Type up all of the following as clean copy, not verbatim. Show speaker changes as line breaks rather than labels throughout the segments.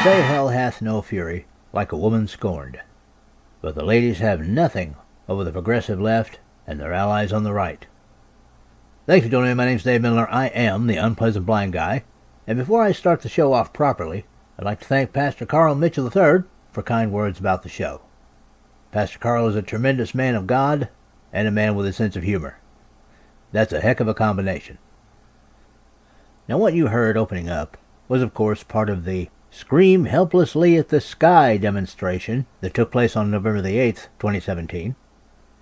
say hell hath no fury like a woman scorned, but the ladies have nothing over the progressive left and their allies on the right. Thanks for joining me. My name's Dave Miller. I am the Unpleasant Blind Guy. And before I start the show off properly, I'd like to thank Pastor Carl Mitchell III for kind words about the show. Pastor Carl is a tremendous man of God and a man with a sense of humor. That's a heck of a combination. Now, what you heard opening up was, of course, part of the Scream Helplessly at the Sky demonstration that took place on November the 8th, 2017,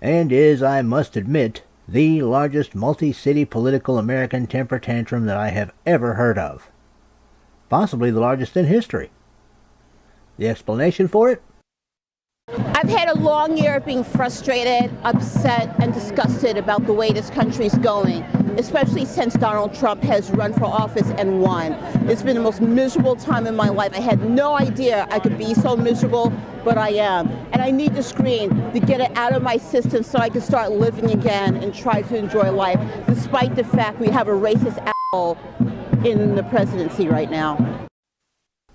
and is, I must admit, the largest multi-city political American temper tantrum that I have ever heard of. Possibly the largest in history. The explanation for it?
I've had a long year of being frustrated, upset, and disgusted about the way this country's going, especially since Donald Trump has run for office and won. It's been the most miserable time in my life. I had no idea I could be so miserable, but I am. And I need to scream to get it out of my system so I can start living again and try to enjoy life, despite the fact we have a racist asshole in the presidency right now.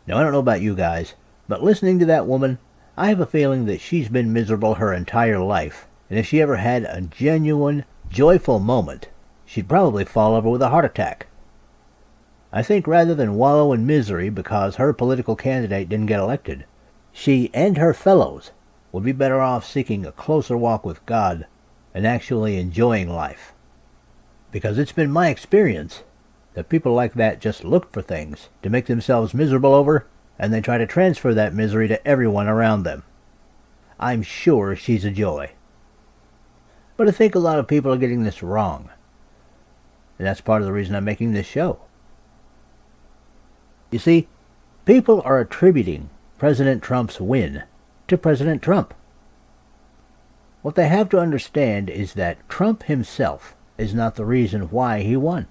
Now, I don't know about you guys, but listening to that woman, I have a feeling that she's been miserable her entire life, and if she ever had a genuine, joyful moment, she'd probably fall over with a heart attack. I think rather than wallow in misery because her political candidate didn't get elected, she and her fellows would be better off seeking a closer walk with God and actually enjoying life. Because it's been my experience that people like that just look for things to make themselves miserable over, and they try to transfer that misery to everyone around them. I'm sure she's a joy. But I think a lot of people are getting this wrong. And that's part of the reason I'm making this show. You see, people are attributing President Trump's win to President Trump. What they have to understand is that Trump himself is not the reason why he won.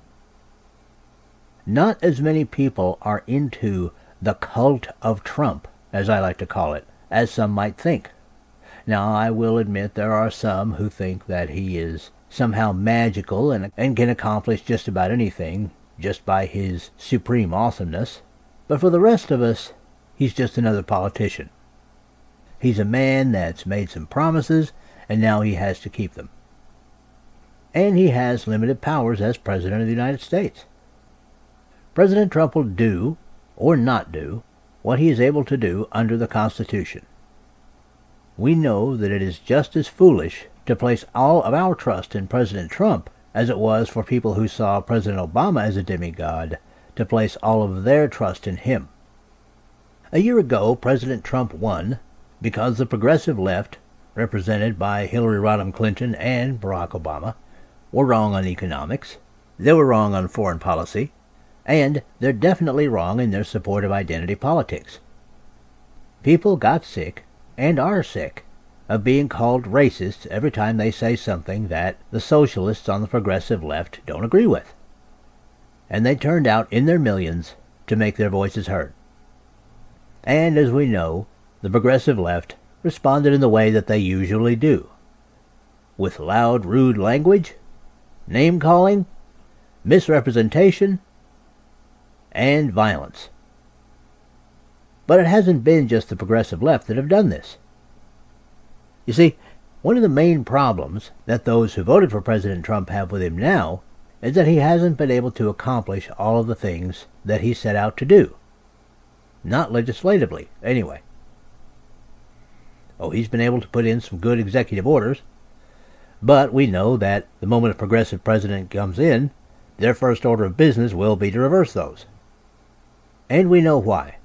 Not as many people are into the cult of Trump, as I like to call it, as some might think. Now, I will admit there are some who think that he is somehow magical and can accomplish just about anything just by his supreme awesomeness. But for the rest of us, he's just another politician. He's a man that's made some promises, and now he has to keep them. And he has limited powers as President of the United States. President Trump will do, or not do, what he is able to do under the Constitution. We know that it is just as foolish to place all of our trust in President Trump as it was for people who saw President Obama as a demigod to place all of their trust in him. A year ago, President Trump won because the progressive left, represented by Hillary Rodham Clinton and Barack Obama, were wrong on economics, they were wrong on foreign policy, and they're definitely wrong in their support of identity politics. People got sick, and are sick, of being called racists every time they say something that the socialists on the progressive left don't agree with. And they turned out in their millions to make their voices heard. And as we know, the progressive left responded in the way that they usually do. With loud, rude language, name-calling, misrepresentation, and violence. But it hasn't been just the progressive left that have done this. You see, one of the main problems that those who voted for President Trump have with him now is that he hasn't been able to accomplish all of the things that he set out to do. Not legislatively, anyway. Oh, he's been able to put in some good executive orders, but we know that the moment a progressive president comes in, their first order of business will be to reverse those. And we know why.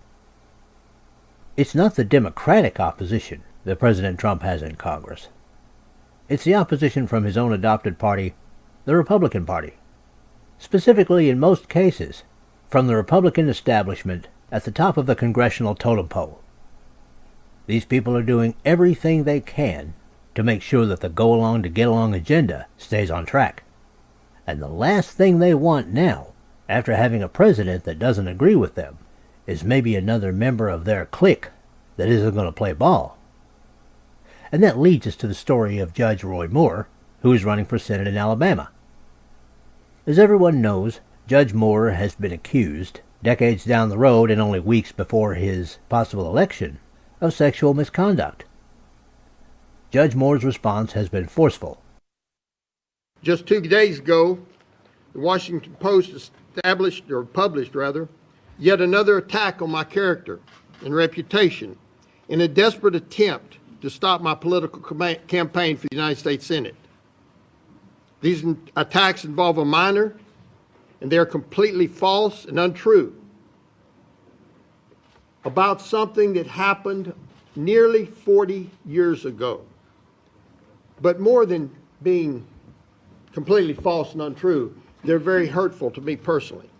It's not the Democratic opposition that President Trump has in Congress. It's the opposition from his own adopted party, the Republican Party. Specifically, in most cases, from the Republican establishment at the top of the congressional totem pole. These people are doing everything they can to make sure that the go-along to get-along agenda stays on track. And the last thing they want now, after having a president that doesn't agree with them, is maybe another member of their clique that isn't going to play ball. And that leads us to the story of Judge Roy Moore, who is running for Senate in Alabama. As everyone knows, Judge Moore has been accused decades down the road and only weeks before his possible election, of sexual misconduct. Judge Moore's response has been forceful.
Just 2 days ago, the Washington Post published yet another attack on my character and reputation in a desperate attempt to stop my political campaign for the United States Senate. These attacks involve a minor, and they are completely false and untrue about something that happened nearly 40 years ago. But more than being completely false and untrue, they're very hurtful to me personally.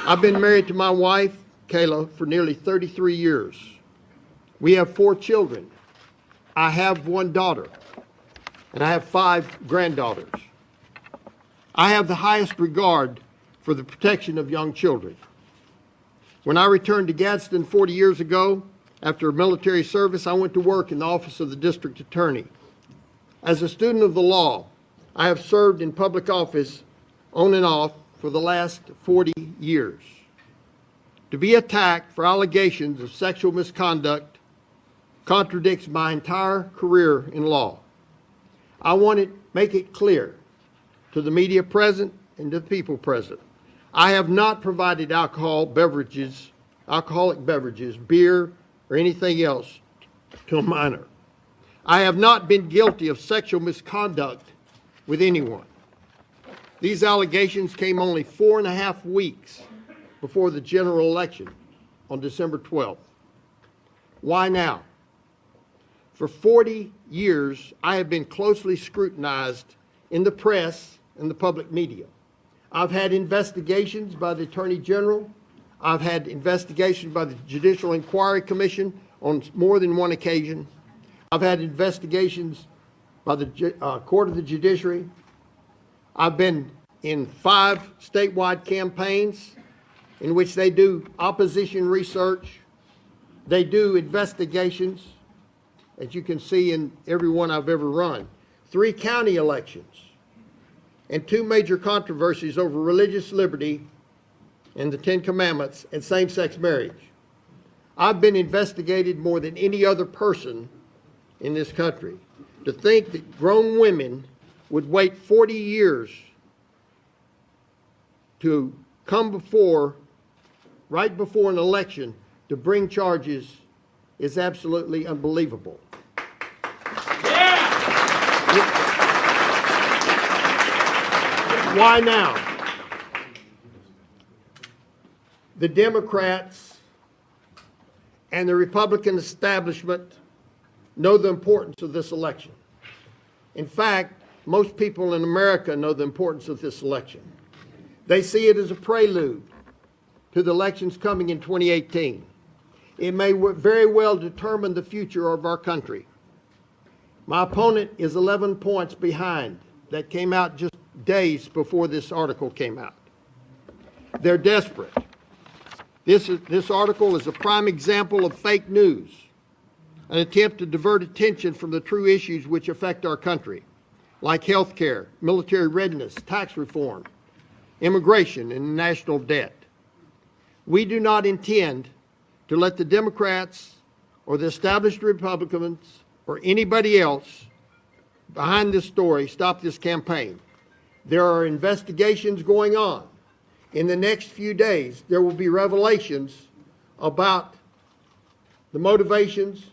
I've been married to my wife, Kayla, for nearly 33 years. We have 4 children. I have 1 daughter, and I have 5 granddaughters. I have the highest regard for the protection of young children. When I returned to Gadsden 40 years ago, after military service, I went to work in the office of the district attorney. As a student of the law, I have served in public office on and off for the last 40 years. To be attacked for allegations of sexual misconduct contradicts my entire career in law. I want to make it clear to the media present and to the people present, I have not provided alcoholic beverages, beer, or anything else to a minor. I have not been guilty of sexual misconduct with anyone. These allegations came only 4.5 weeks before the general election on December 12th. Why now? For 40 years, I have been closely scrutinized in the press and the public media. I've had investigations by the Attorney General. I've had investigations by the Judicial Inquiry Commission on more than one occasion. I've had investigations by the Court of the Judiciary. I've been in 5 statewide campaigns in which they do opposition research. They do investigations, as you can see in every one I've ever run. 3 county elections and 2 major controversies over religious liberty and the 10 Commandments and same-sex marriage. I've been investigated more than any other person in this country. To think that grown women would wait 40 years to come right before an election to bring charges is absolutely unbelievable. Why now? The Democrats and the Republican establishment know the importance of this election. In fact, most people in America know the importance of this election. They see it as a prelude to the elections coming in 2018. It may very well determine the future of our country. My opponent is 11 points behind. That came out just days before this article came out. They're desperate. This article is a prime example of fake news, an attempt to divert attention from the true issues which affect our country, like health care, military readiness, tax reform, immigration, and national debt. We do not intend to let the Democrats or the established Republicans or anybody else behind this story stop this campaign. There are investigations going on. In the next few days, there will be revelations about the motivations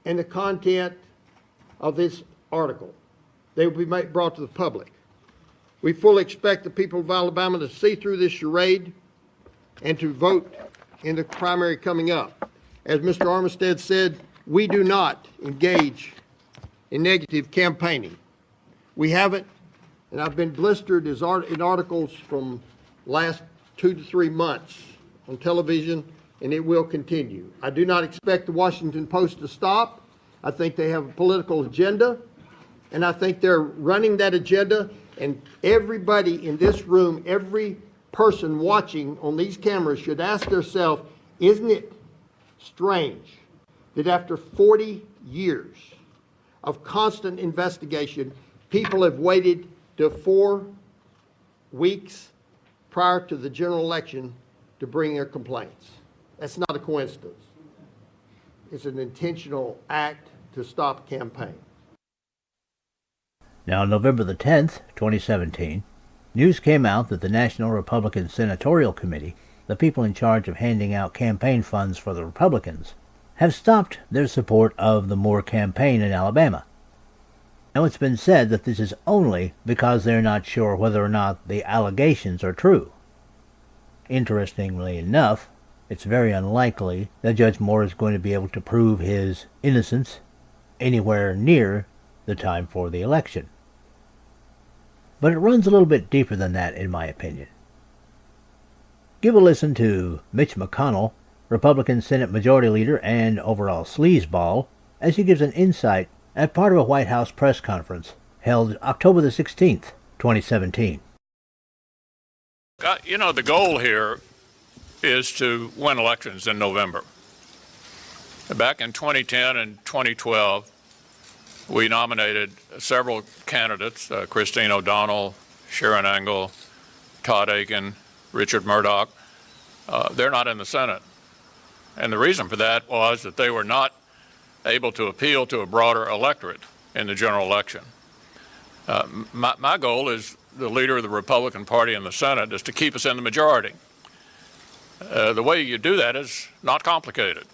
and the content of this article. They will be brought to the public. We fully expect the people of Alabama to see through this charade and to vote in the primary coming up. As Mr. Armistead said, we do not engage in negative campaigning. We haven't, and I've been blistered in articles from last 2 to 3 months on television, and it will continue. I do not expect the Washington Post to stop. I think they have a political agenda, and I think they're running that agenda, and everybody in this room, every person watching on these cameras should ask themselves, isn't it strange that after 40 years of constant investigation, people have waited to 4 weeks prior to the general election to bring their complaints. That's not a coincidence. It's an intentional act to stop a campaign.
Now, on November the 10th, 2017, news came out that the National Republican Senatorial Committee, the people in charge of handing out campaign funds for the Republicans, have stopped their support of the Moore campaign in Alabama. Now, it's been said that this is only because they're not sure whether or not the allegations are true. Interestingly enough, it's very unlikely that Judge Moore is going to be able to prove his innocence anywhere near the time for the election. But it runs a little bit deeper than that, in my opinion. Give a listen to Mitch McConnell, Republican Senate Majority Leader and overall sleazeball, as he gives an insight at part of a White House press conference held October the 16th, 2017.
The goal here is to win elections in November. Back in 2010 and 2012, we nominated several candidates, Christine O'Donnell, Sharon Angle, Todd Aiken, Richard Murdoch. They're not in the Senate. And the reason for that was that they were not able to appeal to a broader electorate in the general election. My goal as the leader of the Republican Party in the Senate is to keep us in the majority. The way you do that is not complicated.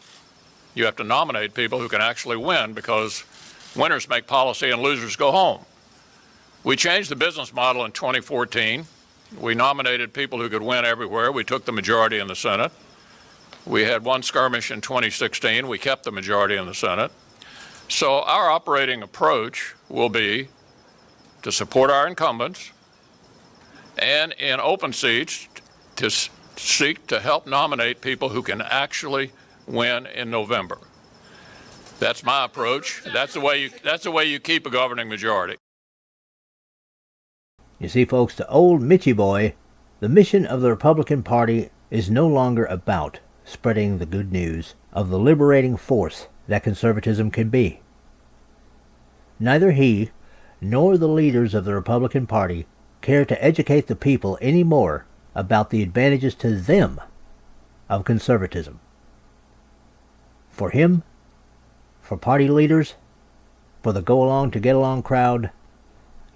You have to nominate people who can actually win, because winners make policy and losers go home. We changed the business model in 2014. We nominated people who could win everywhere. We took the majority in the Senate. We had one skirmish in 2016. We kept the majority in the Senate. So our operating approach will be to support our incumbents, and in open seats to seek to help nominate people who can actually win in November. That's my approach. That's the way you keep a governing majority.
You see, folks, to old Mitchie boy, the mission of the Republican Party is no longer about spreading the good news of the liberating force that conservatism can be. Neither he nor the leaders of the Republican Party care to educate the people any more about the advantages to them of conservatism. For him, for party leaders, for the go-along-to-get-along crowd,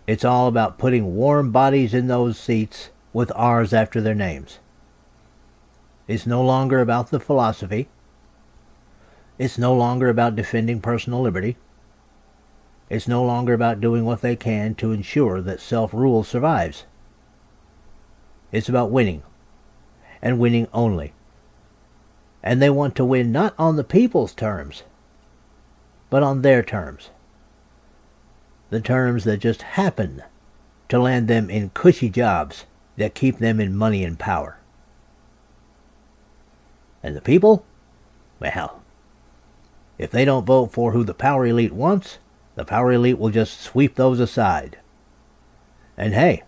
it's all about putting warm bodies in those seats with R's after their names. It's no longer about the philosophy. It's no longer about defending personal liberty. It's no longer about doing what they can to ensure that self-rule survives. It's about winning, and winning only. And they want to win not on the people's terms, but on their terms. The terms that just happen to land them in cushy jobs that keep them in money and power. And the people? Well, if they don't vote for who the power elite wants, the power elite will just sweep those aside. And hey,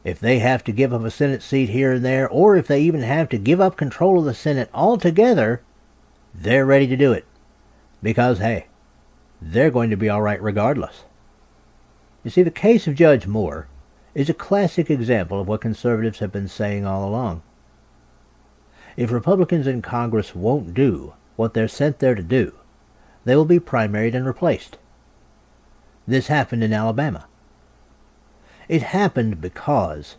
if they have to give up a Senate seat here and there, or if they even have to give up control of the Senate altogether, they're ready to do it. Because, hey, they're going to be all right regardless. You see, the case of Judge Moore is a classic example of what conservatives have been saying all along. If Republicans in Congress won't do what they're sent there to do, they will be primaried and replaced. This happened in Alabama. It happened because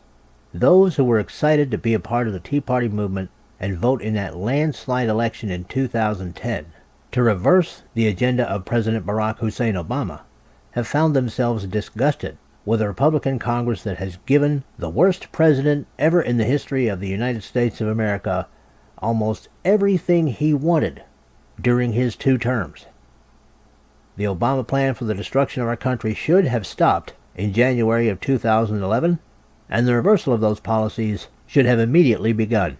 those who were excited to be a part of the Tea Party movement and vote in that landslide election in 2010 to reverse the agenda of President Barack Hussein Obama have found themselves disgusted with a Republican Congress that has given the worst president ever in the history of the United States of America almost everything he wanted during his 2 terms. The Obama plan for the destruction of our country should have stopped in January of 2011, and the reversal of those policies should have immediately begun.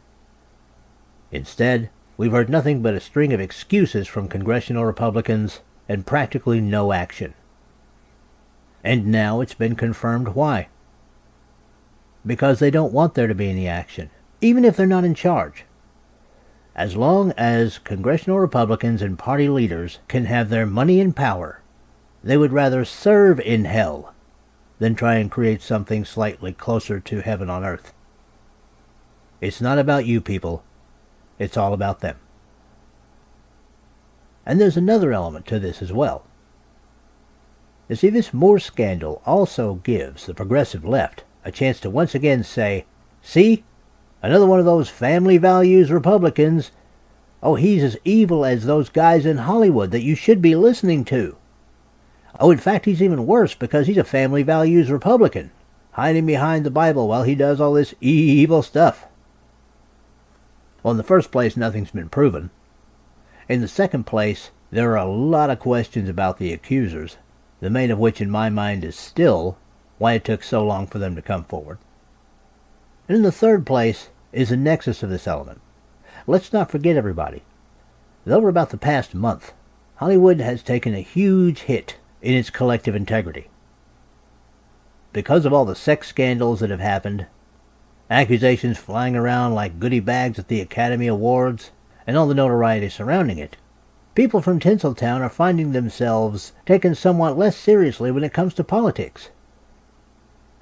Instead, we've heard nothing but a string of excuses from congressional Republicans and practically no action. And now it's been confirmed why. Because they don't want there to be any action, even if they're not in charge. As long as congressional Republicans and party leaders can have their money and power, they would rather serve in hell than try and create something slightly closer to heaven on earth. It's not about you people. It's all about them. And there's another element to this as well. You see, this Moore scandal also gives the progressive left a chance to once again say, see, another one of those family values Republicans. Oh, he's as evil as those guys in Hollywood that you should be listening to. Oh, in fact, he's even worse because he's a family values Republican, hiding behind the Bible while he does all this evil stuff. Well, in the first place, nothing's been proven. In the second place, there are a lot of questions about the accusers, the main of which in my mind is still why it took so long for them to come forward. And in the third place is the nexus of this element. Let's not forget, everybody, that over about the past month, Hollywood has taken a huge hit in its collective integrity. Because of all the sex scandals that have happened, accusations flying around like goodie bags at the Academy Awards, and all the notoriety surrounding it, people from Tinseltown are finding themselves taken somewhat less seriously when it comes to politics.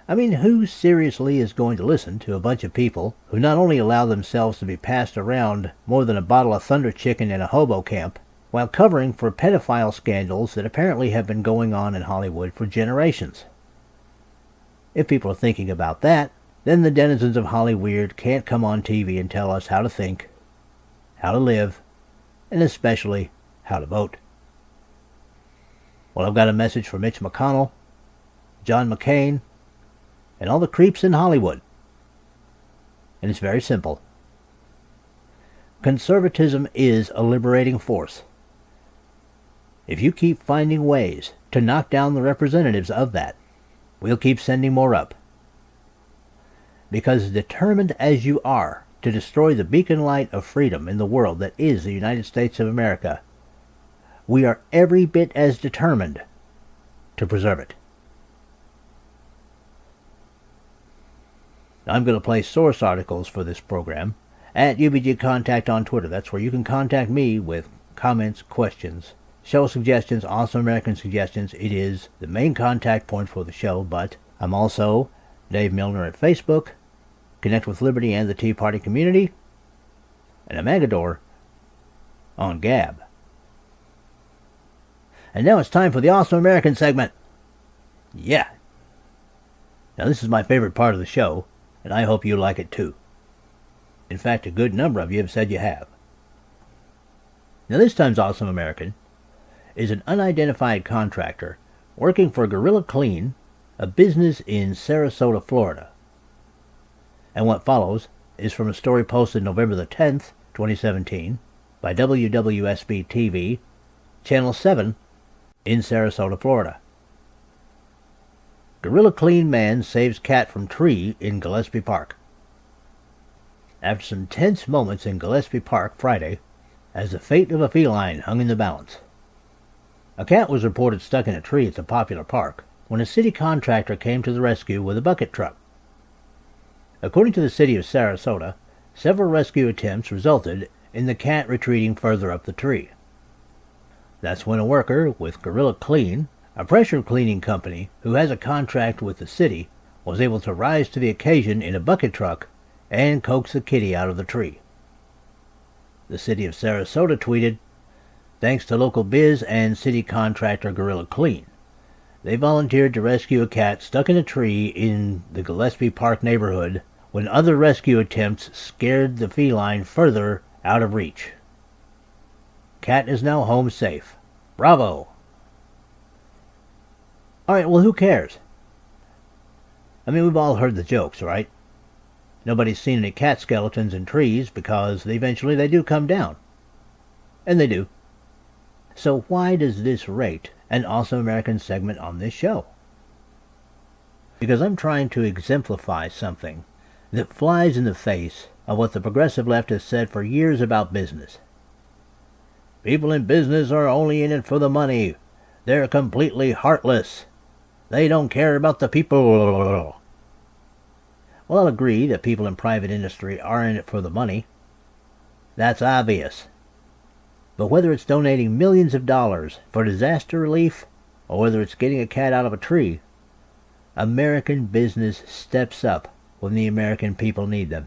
I mean, who seriously is going to listen to a bunch of people who not only allow themselves to be passed around more than a bottle of Thunder Chicken in a hobo camp, while covering for pedophile scandals that apparently have been going on in Hollywood for generations? If people are thinking about that, then the denizens of Hollyweird can't come on TV and tell us how to think, how to live, and especially how to vote. Well, I've got a message for Mitch McConnell, John McCain, and all the creeps in Hollywood. And it's very simple. Conservatism is a liberating force. If you keep finding ways to knock down the representatives of that, we'll keep sending more up. Because determined as you are to destroy the beacon light of freedom in the world that is the United States of America, we are every bit as determined to preserve it. I'm going to play source articles for this program at UBG Contact on Twitter. That's where you can contact me with comments, questions, show suggestions, Awesome American suggestions. It is the main contact point for the show, but I'm also Dave Milner at Facebook, Connect with Liberty and the Tea Party community, and a Magador on Gab. And now it's time for the Awesome American segment. Yeah. Now this is my favorite part of the show, and I hope you like it too. In fact, a good number of you have said you have. Now this time's Awesome American is an unidentified contractor working for Gorilla Clean, a business in Sarasota, Florida. And what follows is from a story posted November the 10th, 2017, by WWSB-TV, Channel 7, in Sarasota, Florida. Gorilla Clean man saves cat from tree in Gillespie Park. After some tense moments in Gillespie Park Friday, as the fate of a feline hung in the balance. A cat was reported stuck in a tree at the Popular Park when a city contractor came to the rescue with a bucket truck. According to the city of Sarasota, several rescue attempts resulted in the cat retreating further up the tree. That's when a worker with Gorilla Clean, a pressure cleaning company who has a contract with the city, was able to rise to the occasion in a bucket truck and coax the kitty out of the tree. The city of Sarasota tweeted, "Thanks to local biz and city contractor Gorilla Clean, they volunteered to rescue a cat stuck in a tree in the Gillespie Park neighborhood when other rescue attempts scared the feline further out of reach. Cat is now home safe. Bravo!" Alright, well, who cares? I mean, we've all heard the jokes, right? Nobody's seen any cat skeletons in trees because eventually they do come down. And they do. So why does this rate an Awesome American segment on this show? Because I'm trying to exemplify something that flies in the face of what the progressive left has said for years about business. People in business are only in it for the money. They're completely heartless. They don't care about the people. Well, I'll agree that people in private industry are in it for the money. That's obvious. But whether it's donating millions of dollars for disaster relief, or whether it's getting a cat out of a tree, American business steps up when the American people need them.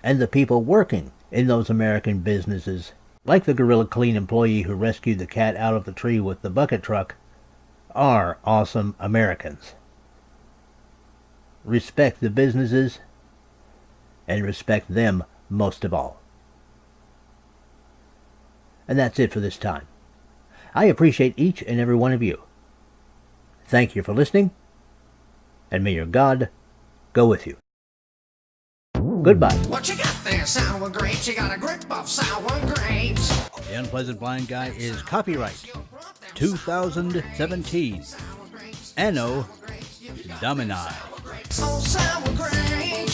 and the people working in those American businesses, like the Gorilla Clean employee who rescued the cat out of the tree with the bucket truck, are awesome Americans. Respect the businesses, and respect them most of all. And that's it for this time. I appreciate each and every one of you. Thank you for listening, and may your God go with you. Goodbye.
What you got there, sour grapes? You got a grip of sour grapes.
The Unpleasant Blind Guy is copyright 2017. Anno Domini.
Oh, sour grapes.